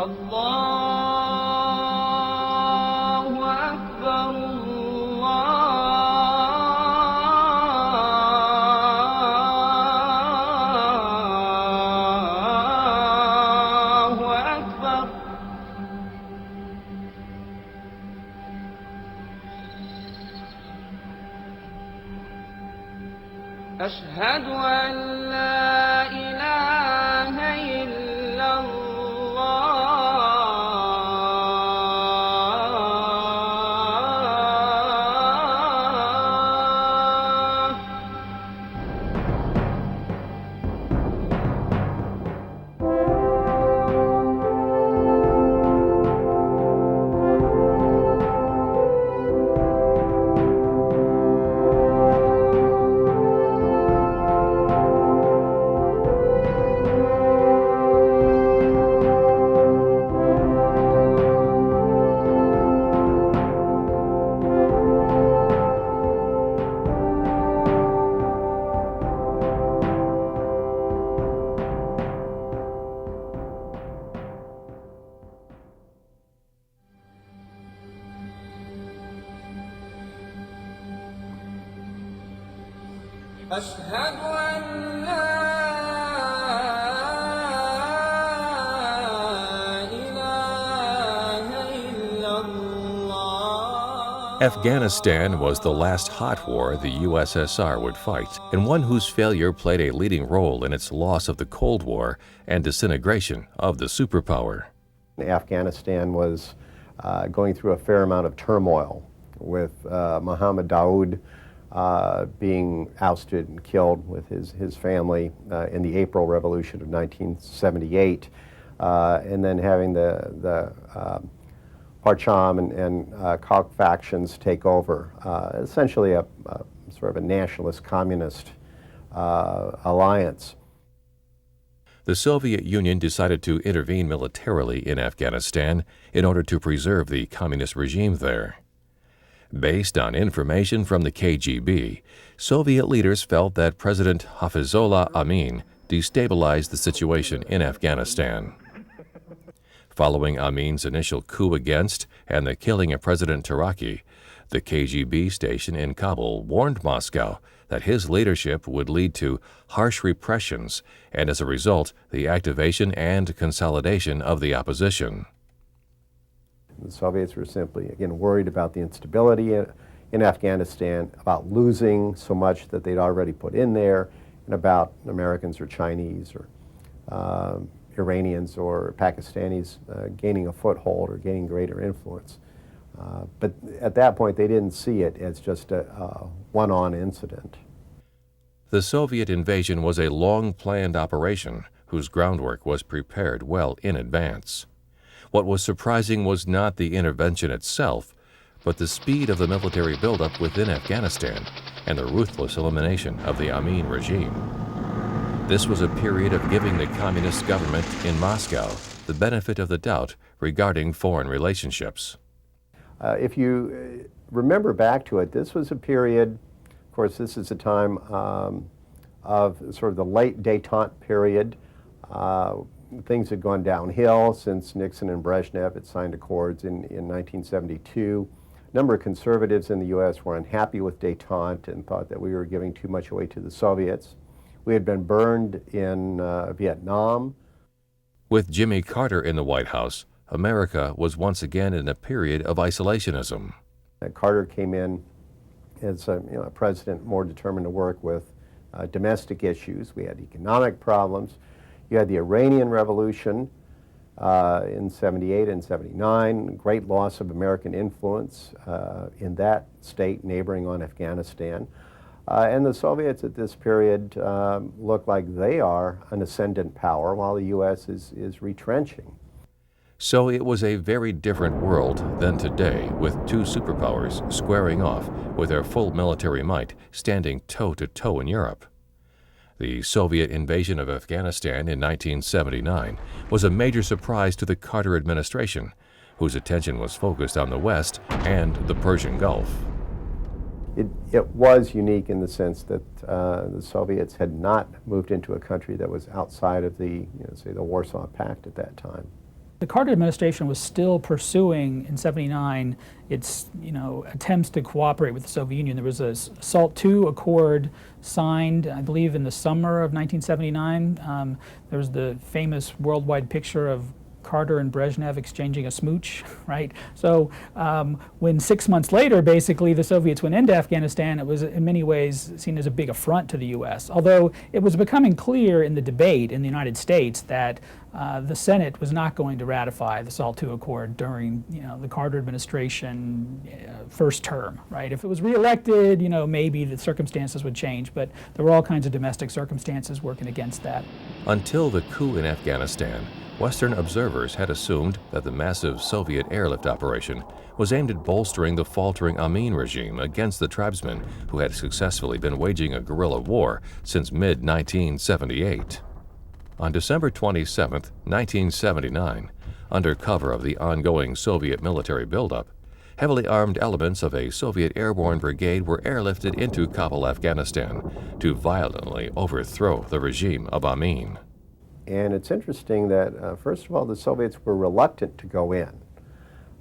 الله أكبر الله أكبر. أشهد أن لا إله إلا الله. أشهد أن لا إله إلا الله. Afghanistan was the last hot war the USSR would fight, and one whose failure played a leading role in its loss of the Cold War and disintegration of the superpower. Afghanistan was going through a fair amount of turmoil, with Mohammed Daoud being ousted and killed with his family in the April Revolution of 1978, and then having the Parcham and Khalq factions take over, essentially a sort of a nationalist communist alliance. The Soviet Union decided to intervene militarily in Afghanistan in order to preserve the communist regime there. Based on information from the KGB, Soviet leaders felt that President Hafizullah Amin destabilized the situation in Afghanistan. Following Amin's initial coup against and the killing of President Taraki, the KGB station in Kabul warned Moscow that his leadership would lead to harsh repressions and, as a result, the activation and consolidation of the opposition. The Soviets were simply, again, worried about the instability in Afghanistan, about losing so much that they'd already put in there, and about Americans or Chinese or Iranians or Pakistanis gaining a foothold or gaining greater influence. But at that point, they didn't see it as just a one-on incident. The Soviet invasion was a long-planned operation whose groundwork was prepared well in advance. What was surprising was not the intervention itself, but the speed of the military buildup within Afghanistan and the ruthless elimination of the Amin regime. This was a period of giving the communist government in Moscow the benefit of the doubt regarding foreign relationships. If you remember back to it, this was a period, of course, this is a time of sort of the late détente period. Things had gone downhill since Nixon and Brezhnev had signed accords in 1972. A number of conservatives in the U.S. were unhappy with détente and thought that we were giving too much away to the Soviets. We had been burned in Vietnam. With Jimmy Carter in the White House, America was once again in a period of isolationism. Carter came in as a president more determined to work with domestic issues. We had economic problems. You had the Iranian Revolution in 78 and 79, great loss of American influence in that state neighboring on Afghanistan. And the Soviets at this period look like they are an ascendant power while the U.S. is retrenching. So it was a very different world than today, with two superpowers squaring off with their full military might, standing toe-to-toe in Europe. The Soviet invasion of Afghanistan in 1979 was a major surprise to the Carter administration, whose attention was focused on the West and the Persian Gulf. It was unique in the sense that the Soviets had not moved into a country that was outside of the, say, the Warsaw Pact at that time. The Carter administration was still pursuing in '79 its attempts to cooperate with the Soviet Union. There was a SALT II accord signed, I believe, in the summer of 1979. There was the famous worldwide picture of Carter and Brezhnev exchanging a smooch, right? So when 6 months later, basically, the Soviets went into Afghanistan, it was in many ways seen as a big affront to the U.S. Although it was becoming clear in the debate in the United States that the Senate was not going to ratify the SALT II Accord during the Carter administration first term, right? If it was reelected, maybe the circumstances would change, but there were all kinds of domestic circumstances working against that. Until the coup in Afghanistan, Western observers had assumed that the massive Soviet airlift operation was aimed at bolstering the faltering Amin regime against the tribesmen who had successfully been waging a guerrilla war since mid-1978. On December 27, 1979, under cover of the ongoing Soviet military buildup, heavily armed elements of a Soviet airborne brigade were airlifted into Kabul, Afghanistan, to violently overthrow the regime of Amin. And it's interesting that, first of all, the Soviets were reluctant to go in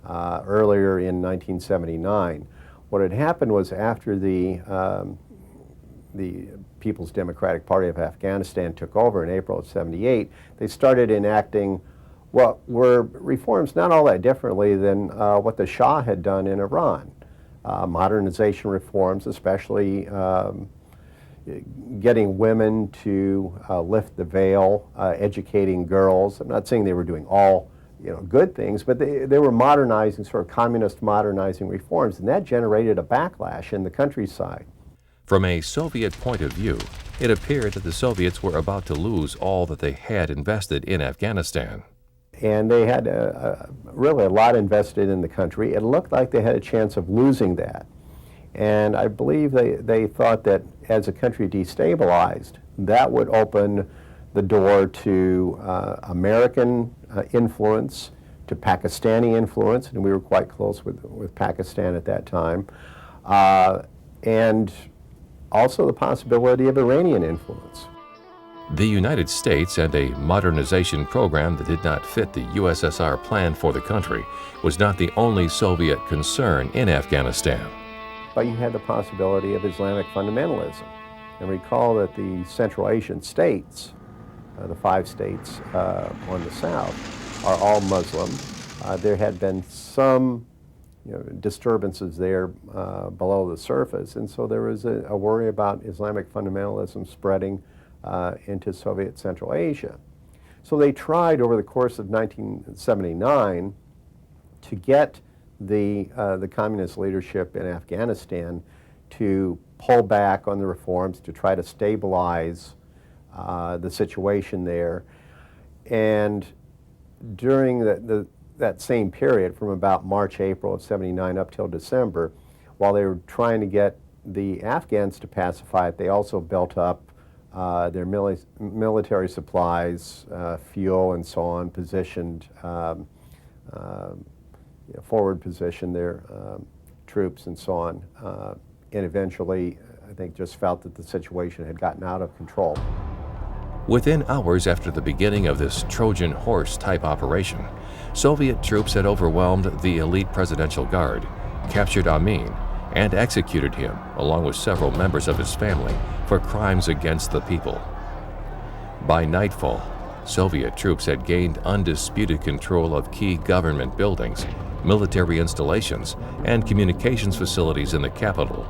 earlier in 1979. What had happened was after the People's Democratic Party of Afghanistan took over in April of '78, they started enacting what were reforms not all that differently than what the Shah had done in Iran. Modernization reforms, especially getting women to lift the veil, educating girls. I'm not saying they were doing all good things, but they were modernizing, sort of communist modernizing reforms, and that generated a backlash in the countryside. From a Soviet point of view, it appeared that the Soviets were about to lose all that they had invested in Afghanistan. And they had really a lot invested in the country. It looked like they had a chance of losing that. And I believe they thought that as a country destabilized, that would open the door to American influence, to Pakistani influence, and we were quite close with Pakistan at that time, and also the possibility of Iranian influence. The United States and a modernization program that did not fit the USSR plan for the country was not the only Soviet concern in Afghanistan. But you had the possibility of Islamic fundamentalism. And recall that the Central Asian states, the 5 states on the south, are all Muslim. There had been some disturbances there below the surface, and so there was a worry about Islamic fundamentalism spreading into Soviet Central Asia. So they tried over the course of 1979 to get the communist leadership in Afghanistan to pull back on the reforms, to try to stabilize the situation there. And during that same period, from about March, April of '79 up till December, while they were trying to get the Afghans to pacify it, they also built up their military supplies, fuel and so on, positioned, forward positioned their troops and so on, and eventually I think just felt that the situation had gotten out of control. Within hours after the beginning of this Trojan horse-type operation, Soviet troops had overwhelmed the elite Presidential Guard, captured Amin, and executed him, along with several members of his family, for crimes against the people. By nightfall, Soviet troops had gained undisputed control of key government buildings, military installations, and communications facilities in the capital,